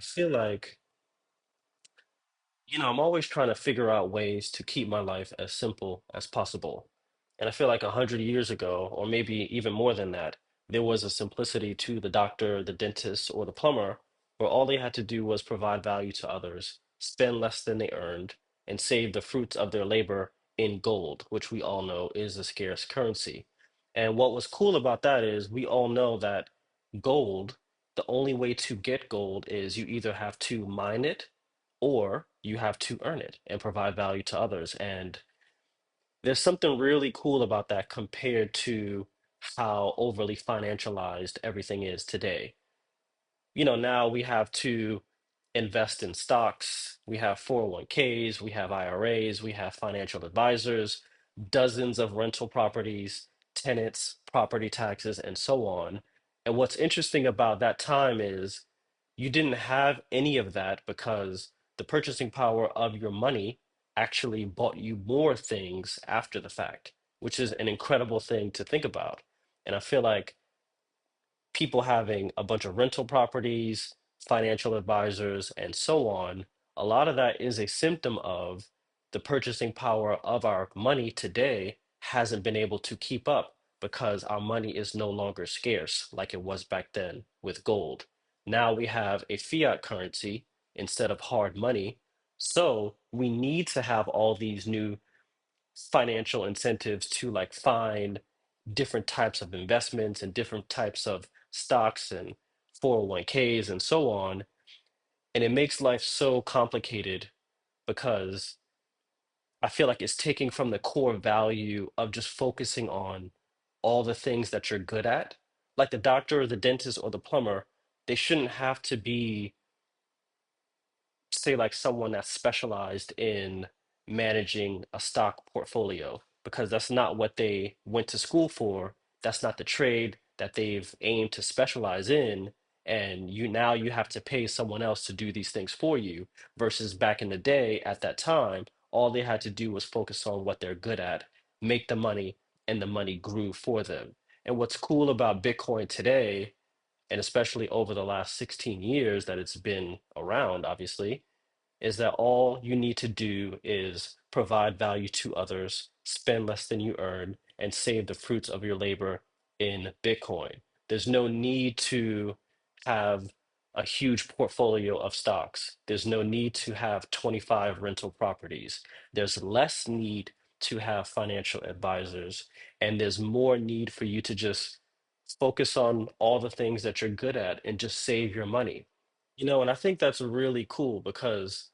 feel like, I'm always trying to figure out ways to keep my life as simple as possible. And I feel like 100 years ago, or maybe even more than that, there was a simplicity to the doctor, the dentist, or the plumber, where all they had to do was provide value to others, spend less than they earned, and save the fruits of their labor in gold, which we all know is a scarce currency. And what was cool about that is we all know that gold, the only way to get gold is you either have to mine it or you have to earn it and provide value to others. And there's something really cool about that compared to how overly financialized everything is today. Now we have to invest in stocks, we have 401ks, we have IRAs, we have financial advisors, dozens of rental properties, tenants, property taxes, and so on. And what's interesting about that time is you didn't have any of that because the purchasing power of your money actually bought you more things after the fact, which is an incredible thing to think about. And I feel like people having a bunch of rental properties, financial advisors, and so on, a lot of that is a symptom of the purchasing power of our money today hasn't been able to keep up because our money is no longer scarce like it was back then with gold. Now we have a fiat currency instead of hard money. So we need to have all these new financial incentives to like find different types of investments and different types of stocks and 401ks and so on. And it makes life so complicated because I feel like it's taking from the core value of just focusing on all the things that you're good at. Like the doctor or the dentist or the plumber, they shouldn't have to be, say, like someone that's specialized in managing a stock portfolio because that's not what they went to school for. That's not the trade that they've aimed to specialize in. And you have to pay someone else to do these things for you versus back in the day at that time, all they had to do was focus on what they're good at, make the money, and the money grew for them. And what's cool about Bitcoin today, and especially over the last 16 years that it's been around, obviously, is that all you need to do is provide value to others, spend less than you earn, and save the fruits of your labor in Bitcoin. There's no need to have a huge portfolio of stocks. There's no need to have 25 rental properties. There's less need to have financial advisors, and there's more need for you to just focus on all the things that you're good at and just save your money. And I think that's really cool because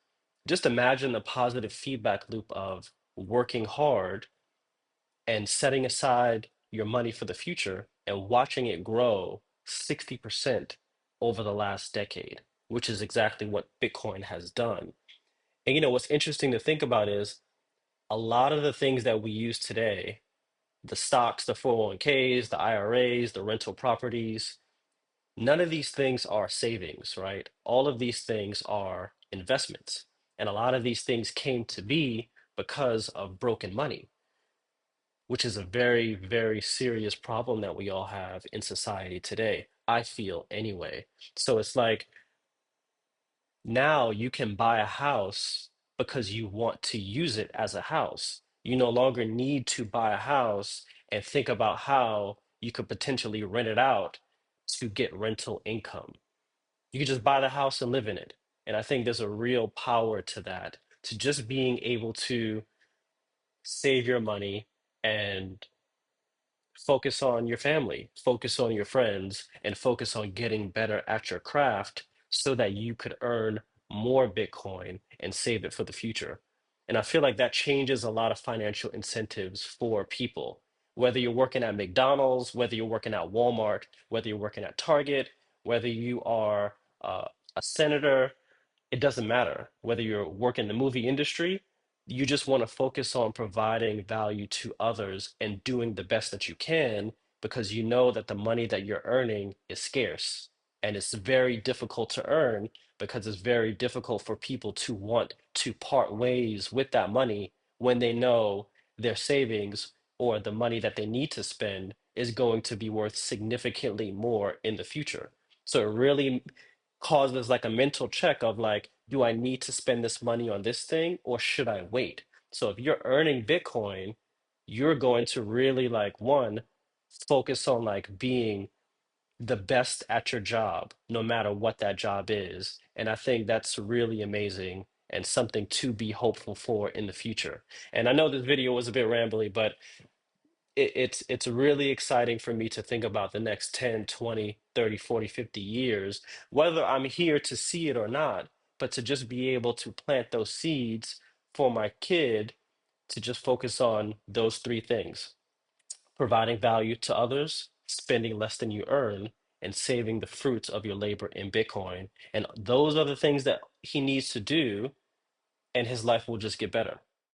just imagine the positive feedback loop of working hard and setting aside your money for the future and watching it grow 60% over the last decade, which is exactly what Bitcoin has done. And what's interesting to think about is a lot of the things that we use today, the stocks, the 401ks, the IRAs, the rental properties, none of these things are savings, right? All of these things are investments. And a lot of these things came to be because of broken money, which is a very, very serious problem that we all have in society today, I feel anyway. So it's like now you can buy a house because you want to use it as a house. You no longer need to buy a house and think about how you could potentially rent it out to get rental income. You can just buy the house and live in it. And I think there's a real power to that, to just being able to save your money and focus on your family, focus on your friends, and focus on getting better at your craft so that you could earn more Bitcoin and save it for the future. And I feel like that changes a lot of financial incentives for people. Whether you're working at McDonald's, whether you're working at Walmart, whether you're working at Target, whether you are a senator, it doesn't matter whether you're working in the movie industry, you just want to focus on providing value to others and doing the best that you can because you know that the money that you're earning is scarce and it's very difficult to earn because it's very difficult for people to want to part ways with that money when they know their savings or the money that they need to spend is going to be worth significantly more in the future. So it really causes like a mental check of like, do I need to spend this money on this thing or should I wait? So if you're earning Bitcoin, you're going to really like one, focus on like being the best at your job, no matter what that job is. And I think that's really amazing and something to be hopeful for in the future. And I know this video was a bit rambly, but it's really exciting for me to think about the next 10, 20, 30, 40, 50 years, whether I'm here to see it or not, but to just be able to plant those seeds for my kid to just focus on those three things: providing value to others, spending less than you earn, and saving the fruits of your labor in Bitcoin. And those are the things that he needs to do, and his life will just get better.